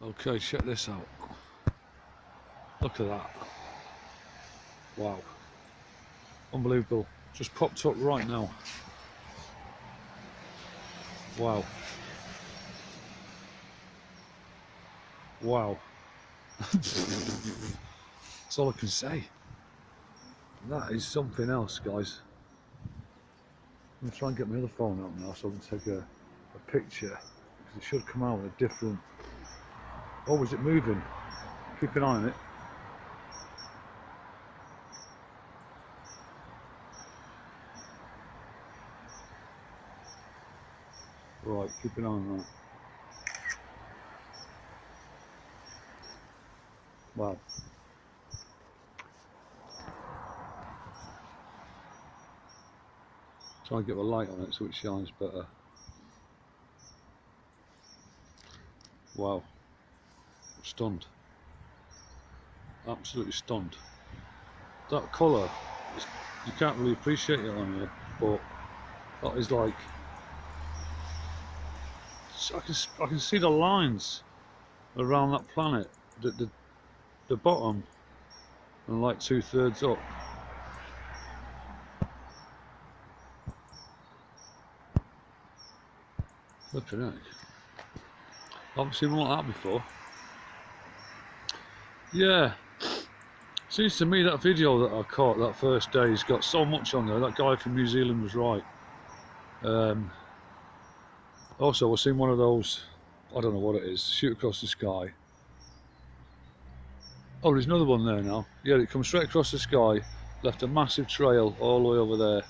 Okay, check this out. Look at that. Wow. Unbelievable. Just popped up right now. Wow. Wow. That's all I can say. That is something else, guys. I'm going to try and get my other phone out now so I can take a picture. Because it should come out with a different... Oh, is it moving? Keep an eye on it. Right, keep an eye on that. Wow. Try and get the light on it so it shines better. Wow. Stunned. Absolutely stunned. That colour, you can't really appreciate it on here, but that is like... I can see the lines around that planet, the bottom, and like 2/3 up. Flipping heck. I haven't seen one like that before. Yeah. Seems to me that video that I caught that first day has got so much on there. That guy from New Zealand was right. Also, I've seen one of those, I don't know what it is, shoot across the sky. Oh, there's another one there now. Yeah, it comes straight across the sky, left a massive trail all the way over there,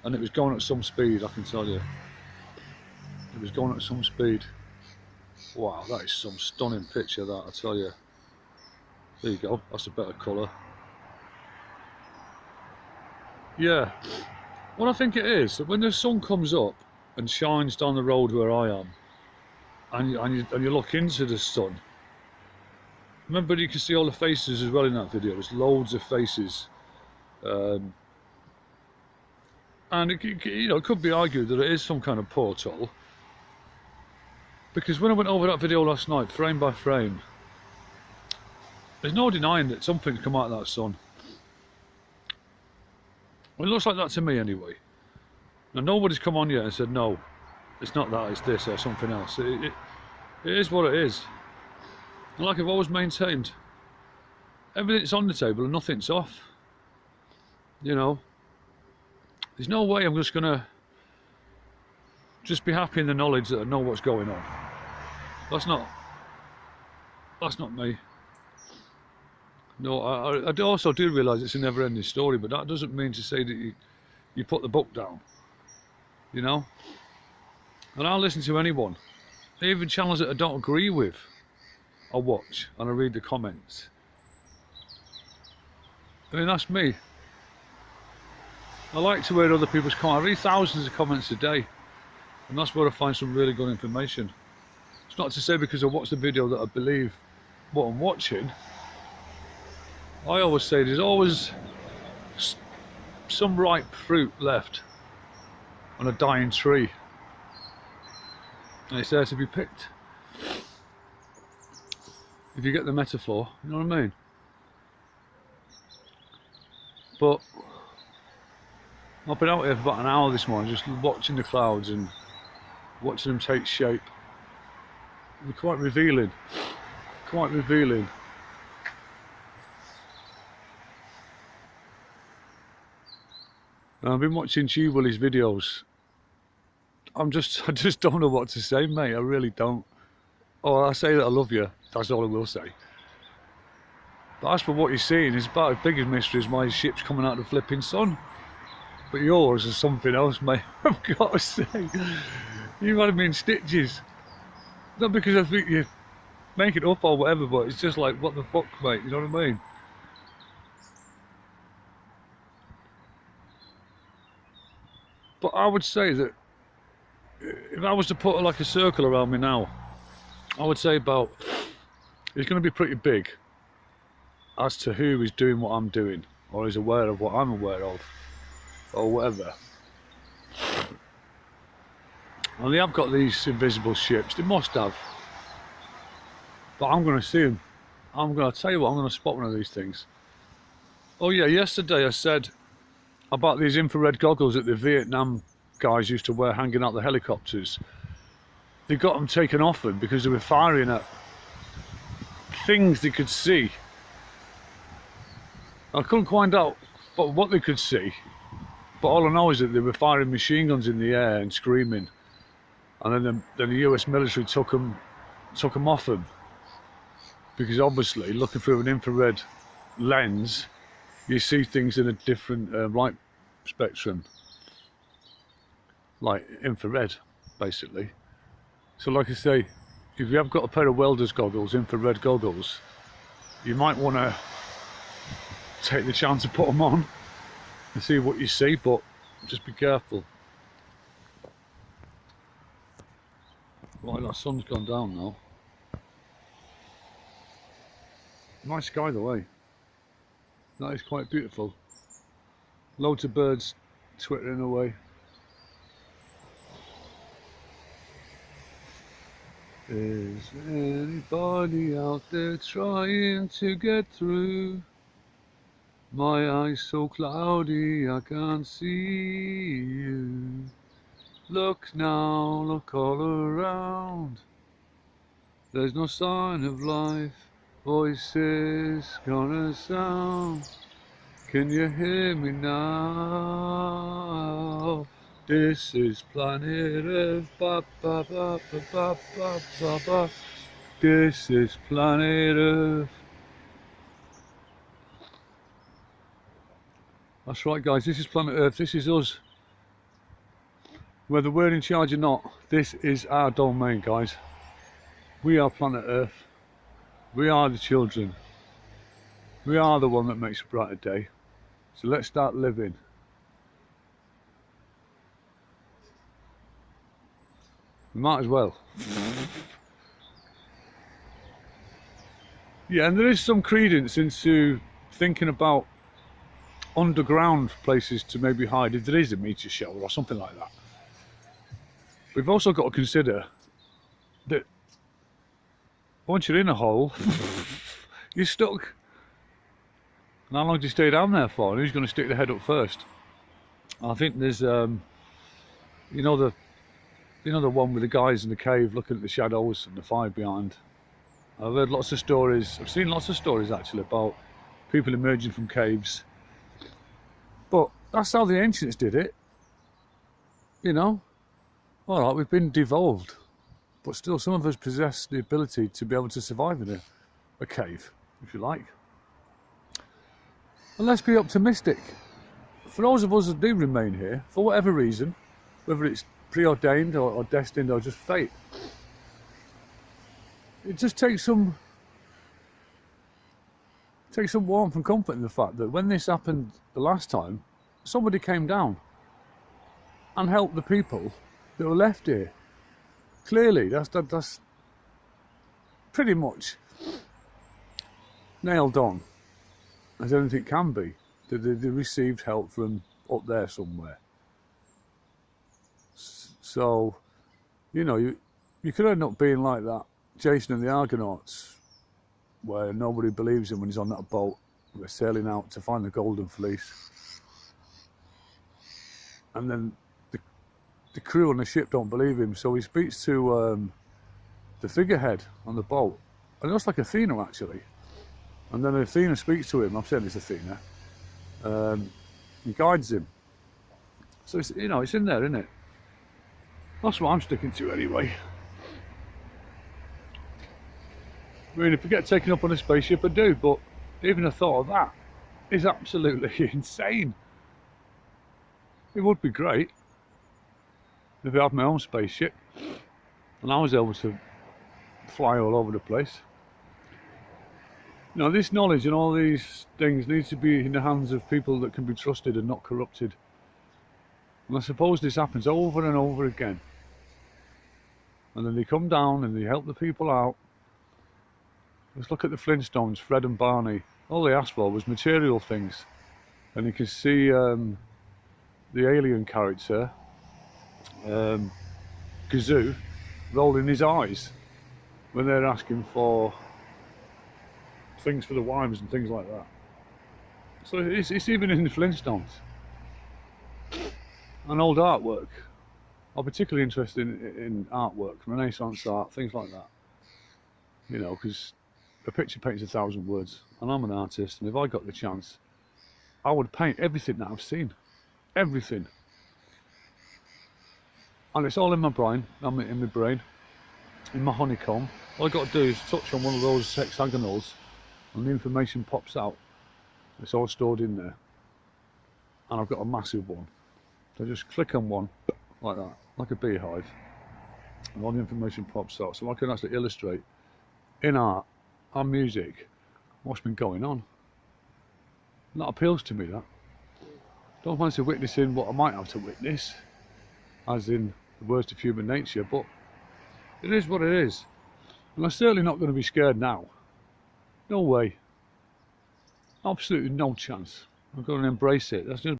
and it was going at some speed, I can tell you. It was going at some speed. Wow, that is some stunning picture, that, I tell you. There you go, that's a better colour. Yeah, what I think it is, that when the sun comes up and shines down the road where I am, and you look into the sun, remember you can see all the faces as well in that video. There's loads of faces, and it could be argued that it is some kind of portal, because when I went over that video last night, frame by frame, there's no denying that something's come out of that sun. Well, it looks like that to me anyway. Now nobody's come on yet and said no, it's not that, it's this or something else. It is what it is. And like I've always maintained, everything's on the table and nothing's off. You know, there's no way I'm just gonna be happy in the knowledge that I know what's going on. That's not me. No, I also do realise it's a never-ending story, but that doesn't mean to say that you put the book down. You know? And I'll listen to anyone, even channels that I don't agree with. I watch and I read the comments. I mean, that's me. I like to read other people's comments. I read thousands of comments a day, and that's where I find some really good information. It's not to say because I watch the video that I believe what I'm watching. I always say there's always some ripe fruit left on a dying tree, and it's there to be picked. If you get the metaphor, you know what I mean? But I've been out here for about an hour this morning just watching the clouds and watching them take shape. They're quite revealing. Quite revealing. And I've been watching Chief Willie's videos. I just don't know what to say, mate. I really don't. Oh, I say that I love you. That's all I will say. But as for what you're seeing, it's about as big a mystery as my ship's coming out of the flipping sun. But yours is something else, mate. I've got to say, you've had me in stitches. Not because I think you make it up or whatever, but it's just like, what the fuck, mate? You know what I mean? But I would say that if I was to put like a circle around me now, I would say about, it's going to be pretty big as to who is doing what I'm doing, or is aware of what I'm aware of, or whatever. And they have got these invisible ships, they must have. But I'm going to see them. I'm going to tell you what, I'm going to spot one of these things. Oh yeah, yesterday I said about these infrared goggles that the Vietnam guys used to wear hanging out the helicopters. They got them taken off them because they were firing at things they could see. I couldn't find out what they could see, but all I know is that they were firing machine guns in the air and screaming, and then the US military took them off them, because obviously looking through an infrared lens you see things in a different light spectrum, like infrared basically. So like I say, if you have got a pair of welder's goggles, infrared goggles, you might want to take the chance to put them on and see what you see, but just be careful. Right, that sun's gone down now. Nice sky the way. That is quite beautiful. Loads of birds twittering away. Is anybody out there trying to get through? My eyes so cloudy I can't see you. Look now, look all around. There's no sign of life. Voices gonna sound. Can you hear me now? This is planet Earth. Ba, ba, ba, ba, ba, ba, ba, ba. This is planet Earth. That's right guys, this is planet Earth, this is us. Whether we're in charge or not, this is our domain guys. We are planet Earth. We are the children. We are the one that makes a brighter day. So let's start living. We might as well. Yeah, and there is some credence into thinking about underground places to maybe hide if there is a meteor shower or something like that. We've also got to consider that once you're in a hole, you're stuck. And how long do you stay down there for? And who's going to stick their head up first? I think there's, you know the one with the guys in the cave looking at the shadows and the fire behind. I've heard lots of stories. I've seen lots of stories actually about people emerging from caves. But that's how the ancients did it. You know, all right, we've been devolved, but still some of us possess the ability to be able to survive in a cave, if you like. And let's be optimistic. For those of us that do remain here, for whatever reason, whether it's preordained or destined or just fate, it just takes some warmth and comfort in the fact that when this happened the last time, somebody came down and helped the people that were left here. Clearly, that's pretty much nailed on, as anything can be, that they received help from up there somewhere. So, you know, you could end up being like that Jason and the Argonauts, where nobody believes him when he's on that boat. We're sailing out to find the Golden Fleece. And then the crew on the ship don't believe him, so he speaks to the figurehead on the boat. And it looks like Athena, actually. And then Athena speaks to him. I'm saying it's Athena. He guides him. So, it's, you know, it's in there, isn't it? That's what I'm sticking to anyway. I mean, if we get taken up on a spaceship, I do, but even the thought of that is absolutely insane. It would be great if I had my own spaceship and I was able to fly all over the place. You know, this knowledge and all these things needs to be in the hands of people that can be trusted and not corrupted. And I suppose this happens over and over again. And then they come down and they help the people out. Let's look at the Flintstones, Fred and Barney. All they asked for was material things. And you can see the alien character, Gazoo, rolling his eyes when they're asking for things for the wives and things like that. So it's even in the Flintstones. And old artwork. I'm particularly interested in artwork, Renaissance art, things like that. You know, because a picture paints 1,000 words, and I'm an artist, and if I got the chance, I would paint everything that I've seen. Everything. And it's all in my brain, in my honeycomb. All I've got to do is touch on one of those hexagonals, and the information pops out. It's all stored in there. And I've got a massive one. So just click on one, like that, like a beehive, and all the information pops out. So I can actually illustrate in art and music what's been going on. And that appeals to me, that. Don't fancy witnessing what I might have to witness, as in the worst of human nature, but it is what it is. And I'm certainly not going to be scared now. No way. Absolutely no chance. I'm going to embrace it. That's just